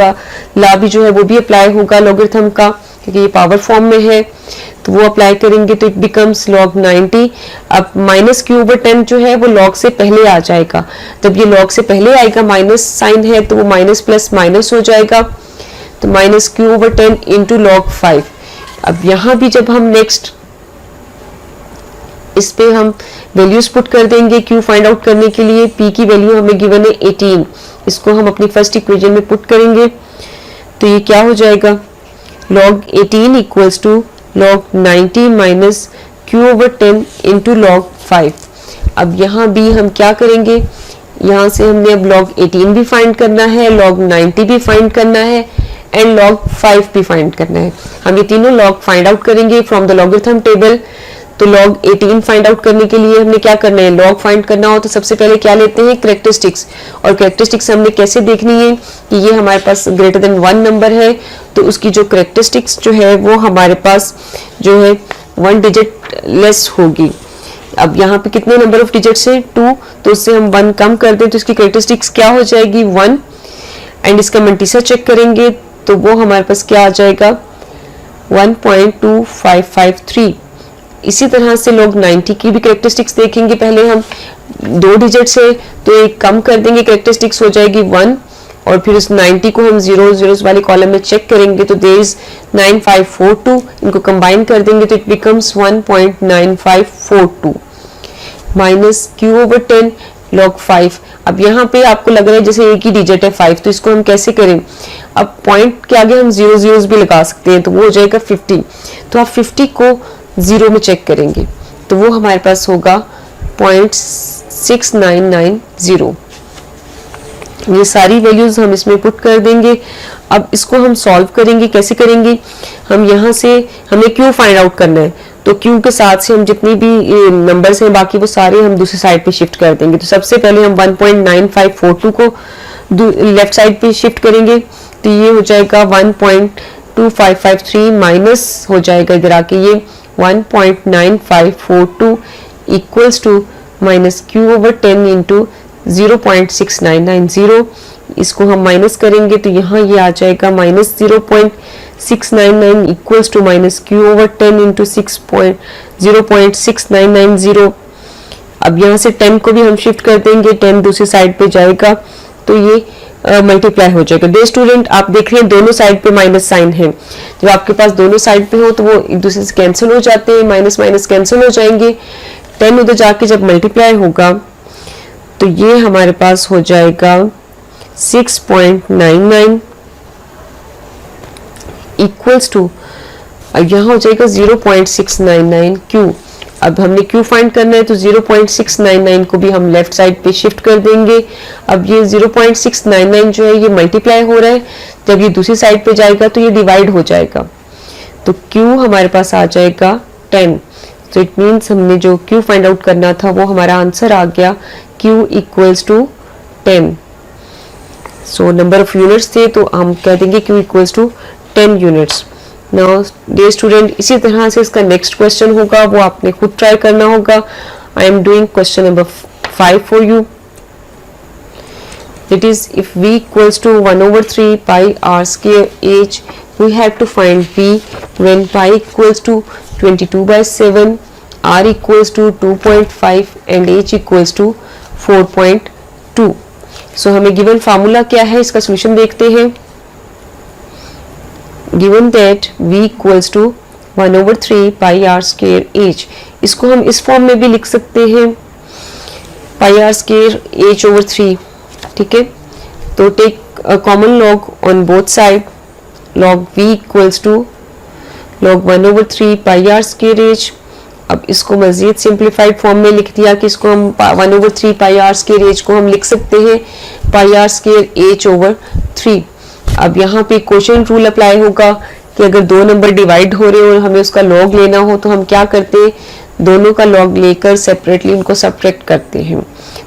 ला भी जो है वो भी अप्लाई होगा लॉगरिथम का, क्योंकि ये पावर फॉर्म में है, तो वो अप्लाई करेंगे तो इट बिकम्स log 90। अब माइनस Q ओवर 10 जो है वो log से पहले आ जाएगा, जब ये log से पहले आएगा, माइनस साइन है तो वो माइनस प्लस माइनस हो जाएगा, तो minus Q over 10 into log 5। अब यहाँ भी जब हम नेक्स्ट इस पे हम वैल्यूज पुट कर देंगे Q फाइंड आउट करने के लिए। P की वैल्यू हमें गिवन है 18, इसको हम अपनी फर्स्ट इक्वेशन में पुट करेंगे, तो ये क्या हो जाएगा, log 18 equals to log 90 minus Q over 10 into log 5। अब यहाँ भी हम क्या करेंगे, यहाँ से हमने अब log 18 भी फाइंड करना है, log 90 भी फाइंड करना है, एंड log 5 भी फाइंड करना है। हम ये तीनों log फाइंड आउट करेंगे फ्रॉम द लॉगरिथम टेबल। तो log 18 फाइंड आउट करने के लिए हमने क्या करना है, log फाइंड करना हो तो सबसे पहले क्या लेते हैं, कैरेक्टरिस्टिक्स। और कैरेक्टरिस्टिक्स हमने कैसे देखनी है कि ये हमारे पास ग्रेटर देन 1 नंबर है, तो उसकी जो कैरेक्टरिस्टिक्स जो है वो हमारे पास जो है 1 डिजिट लेस होगी। अब यहाँ पे कितने नंबर ऑफ डिजिट्स है, 2, तो उससे हम 1 कम कर दें तो इसकी कैरेक्टरिस्टिक्स क्या हो जाएगी, 1। एंड इसका मल्टीप्लाई चेक करेंगे तो वो हमारे पास क्या आ जाएगा, 1.2553। इसी तरह से log 90 की भी कैरेक्टरिस्टिक्स देखेंगे, पहले हम 2 डिजिट्स है तो एक कम कर देंगे, कैरेक्टरिस्टिक्स हो जाएगी 1, और फिर उस 90 को हम 0 0 वाले कॉलम में चेक करेंगे तो देयर इज 9542, इनको कंबाइन कर देंगे तो it becomes 1.9542 minus Q over 10 log 5। अब यहाँ पे आपको लग रहा है जैसे एक ही डिजिट है 5, तो इसको हम कैसे करें, अब पॉइंट के आगे हम 0 0 भी लगा सकते हैं, तो वो हो जाएगा 50। तो आप 50 को 0 में चेक करेंगे तो वो हमारे पास होगा 0.6990। ये सारी वैल्यूज हम इसमें पुट कर देंगे। अब इसको हम सॉल्व करेंगे। कैसे करेंगे? हम यहाँ से हमें क्यू फाइंड आउट करना है, तो क्यू के साथ से हम जितनी भी नंबर्स हैं बाकी वो सारे हम दूसरी साइड पे शिफ्ट कर देंगे। तो सबसे पहले हम 1.9542 को लेफ्ट साइड पे शिफ्ट करेंगे, तो ये हो जाएगा 1.2553 माइनस हो जाएगा इधर आके ये 1.9542 equals to minus Q over 10 into 0.6990। इसको हम माइनस करेंगे तो यहाँ ये आ जाएगा minus 0.699 equals to minus Q over 10 into 0.6990। अब यहाँ से 10 को भी हम शिफ्ट कर देंगे, 10 दूसरी साइड पे जाएगा तो ये मल्टीप्लाई हो जाएगा। डे स्टूडेंट, आप देख रहे हैं दोनों साइड पे माइनस साइन है। जब आपके पास दोनों साइड पे हो तो वो एक दूसरे से कैंसिल हो जाते हैं, माइनस माइनस कैंसिल हो जाएंगे। 10 उधर जाके जब मल्टीप्लाई होगा तो ये हमारे पास हो जाएगा 6.99 इक्वल्स टू, अब यहाँ हो जाएगा 0.699 क्यू। अब हमने क्यू फाइंड करना है तो 0.699 को भी हम लेफ्ट साइड पे शिफ्ट कर देंगे। अब ये 0.699 जो है ये मल्टीप्लाई हो रहा है, जब ये दूसरी साइड पे जाएगा तो ये डिवाइड हो जाएगा, तो क्यू हमारे पास आ जाएगा 10। तो इट मीन्स हमने जो क्यू फाइंड आउट करना था वो हमारा आंसर आ गया, Q equals to 10। So number of units थे तो हम कह देंगे Q equals to 10 units. Now dear student, इसी तरह से इसका नेक्स्ट क्वेश्चन होगा, वो आपने खुद ट्राई करना होगा। I am doing question number 5 for you. That is, if v equals to 1/3 pi r square h, we have to find v when pi equals to 22/7, r equals to 2.5 and h equals to 4.2. So हमें given formula क्या है, इसका solution देखते हैं। Given that v equals to 1/3 pi r square h, इसको हम इस form में भी लिख सकते हैं, pi r square h/3, ठीक है। तो take common log on both side, log v equals to log 1/3 pi r square h. अब इसको मजीद सिंप्लीफाइड फॉर्म में लिख दिया कि इसको हम 1/3 पाई आर स्क्वायर एच को हम लिख सकते हैं पाई आर स्क्वायर h/3। अब यहाँ पे क्वोशिएंट रूल अप्लाई होगा कि अगर दो नंबर डिवाइड हो रहे हो और हमें उसका लॉग लेना हो तो हम क्या करते हैं, दोनों का लॉग लेकर सेपरेटली उनको सब्ट्रैक्ट करते हैं।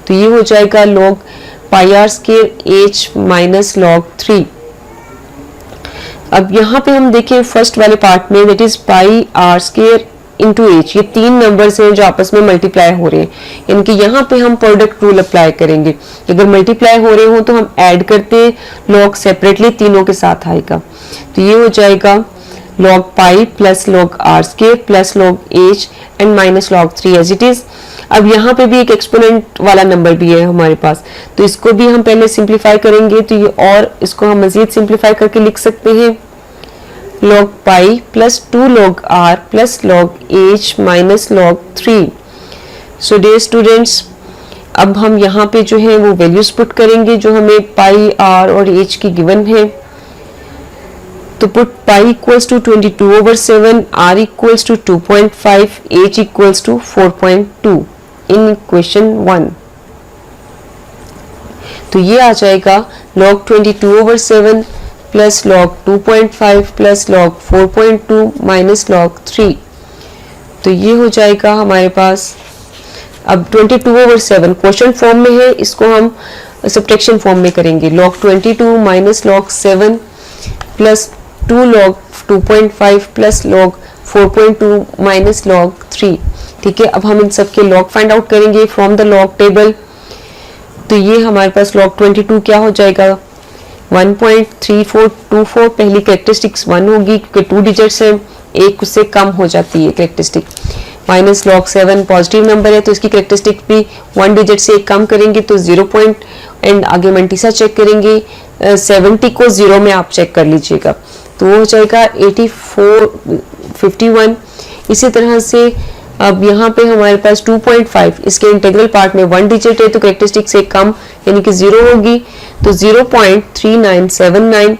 तो ये हो जाएगा log pi r square h minus log 3। अब यहाँ पे हम देखें फर्स्ट वाले पार्ट में, that is pi r square into h, ये तीन नंबर्स हैं जो आपस में मल्टीप्लाई हो रहे हैं, यानी कि यहाँ पे हम प्रोडक्ट रूल अप्लाई करेंगे। अगर मल्टीप्लाई हो रहे हो तो हम ऐड करते हैं, लॉग सेपरेटली तीनों के साथ आएगा। तो ये हो जाएगा log pi plus log r square plus log h and minus log 3 as it is. अब यहाँ पे भी एक एक्सपोनेंट वाला नंबर भी है हमारे पास, तो इसको भी हम पहले सिंप्लीफाई करेंगे। तो ये और इसको हम मजीद सिंप्लीफाई करके लिख सकते हैं, log pi plus 2 log r plus log h minus log 3। So dear students, अब हम यहाँ पे जो है वो वैल्यूज पुट करेंगे जो हमें पाई r और h की गिवन है। तो put pi equals to 22/7, r equals to 2.5, h equals to 4.2 in equation 1। तो ये आ जाएगा log 22/7 plus log 2.5 plus log 4.2 minus log 3। तो ये हो जाएगा हमारे पास। अब 22/7 क्वोशंट फॉर्म में है, इसको हम सब्ट्रैक्शन फॉर्म में करेंगे। log 22 minus log 7 plus 2 log 2.5 plus log 4.2 minus log 3। ठीक है, अब हम इन सब के log फाइंड आउट करेंगे फ्रॉम द log टेबल। तो ये हमारे पास log 22 क्या हो जाएगा, 1.3424। पहली कैरेक्टरिस्टिक्स 1 होगी क्योंकि 2 डिजिट्स है, एक उससे कम हो जाती है characteristic. Minus log 7 positive number है तो इसकी कैरेक्टरिस्टिक भी 1 डिजिट से एक कम करेंगे तो 0 पॉइंट एंड आगे मल्टीसा चेक करेंगे, 70 को 0 में आप चेक कर लीजिएगा तो वो हो जाएगा 8451। इसी तरह से अब यहाँ पे हमारे पास 2.5, इसके इंटीग्रल पार्ट में 1 डिजिट है तो कैरेक्टरिस्टिक से कम यानी कि 0 होगी तो 0.3979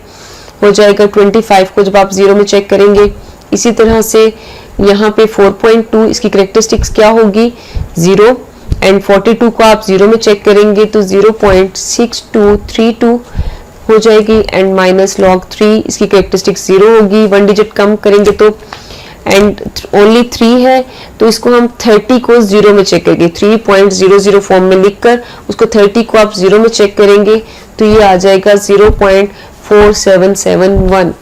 हो जाएगा 25 को जब आप 0 में चेक करेंगे। इसी तरह से यहाँ पे 4.2, इसकी कैरेक्टरिस्टिक्स क्या होगी 0 एंड 42 को आप 0 में चेक करेंगे तो 0.6232 हो जाएगी एंड माइनस log 3 इसकी कैरेक्टरिस्टिक 0 होगी, 1 डिजिट कम करेंगे तो एंड ओनली 3 है तो इसको हम 30 को 0 में चेक करेंगे, 3.00 फॉर्म में लिखकर उसको 30 को आप 0 में चेक करेंगे तो ये आ जाएगा 0.4771।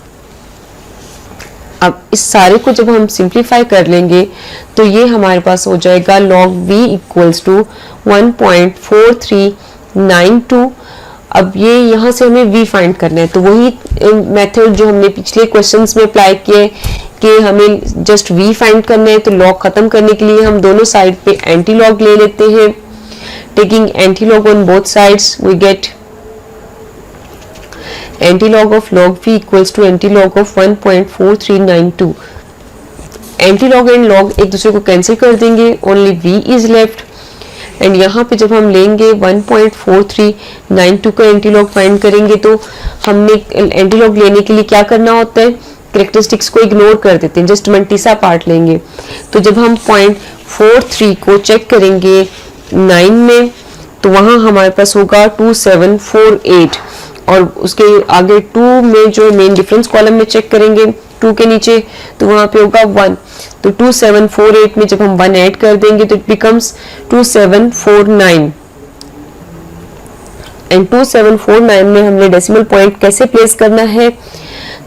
अब इस सारे को जब हम सिंप्लीफाई कर लेंगे तो ये हमारे पास हो जाएगा log v इक्वल्स टू 1.4392। अब ये यहाँ से हमें v फाइंड करना है तो वही मेथड जो हमने पिछले क्वेश्चंस में अप्लाई किए कि हमें जस्ट v फाइंड करना है। तो log खत्म करने के लिए हम दोनों साइड पे एंटी log ले लेते हैं। Taking anti log on both sides we get anti-log of log v equals to anti-log of 1.4392। anti-log and log एक दूसरे को कैंसिल कर देंगे, only v is left and यहाँ पे जब हम लेंगे 1.4392 का एंटी-लॉग फाइंड करेंगे तो हमने एंटी-लॉग लेने के लिए क्या करना होता है, कैरेक्टरिस्टिक्स को इग्नोर कर देते हैं, जस्ट मल्टीसा पार्ट लेंगे। तो जब हम 0.43 को चेक करेंगे 9 में तो वहाँ हमारे पास होगा 2748 और उसके आगे 2 में जो मेन डिफरेंस कॉलम में चेक करेंगे 2 के नीचे तो वहां पे होगा 1। तो 2748 में जब हम 1 ऐड कर देंगे तो इट बिकम्स 2749 एंड 2749 में हमने डेसिमल पॉइंट कैसे प्लेस करना है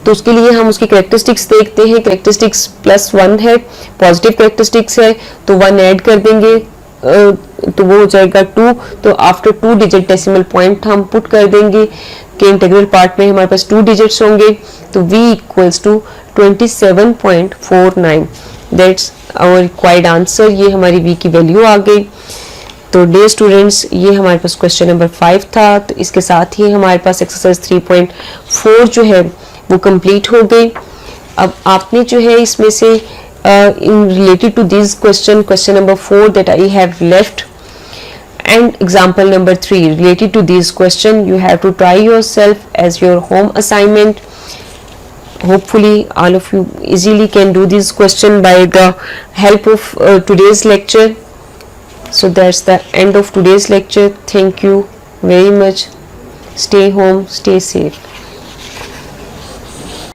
तो उसके लिए हम उसकी कैरेक्टरिस्टिक्स देखते हैं। कैरेक्टरिस्टिक्स +1 है, पॉजिटिव कैरेक्टरिस्टिक्स है तो 1 ऐड कर देंगे तो वो हो जाएगा 2। तो आफ्टर 2 डिजिट डेसिमल पॉइंट हम पुट कर देंगे कि इंटीग्रल पार्ट में हमारे पास 2 डिजिट्स होंगे तो v equals to 27.49। That's our required answer. ये हमारी v की वैल्यू आ गई। तो डे स्टूडेंट्स ये हमारे पास क्वेश्चन नंबर 5 था। तो इसके साथ ही हमारे पास एक्सरसाइज 3.4 जो है वो कंप्लीट हो गई। अब आपने जो है इसमें से in related to this question number 4 that I have left and example number 3 related to this question you have to try yourself as your home assignment. Hopefully all of you easily can do this question by the help of today's lecture. So that's the end of today's lecture. Thank you very much. Stay home, stay safe.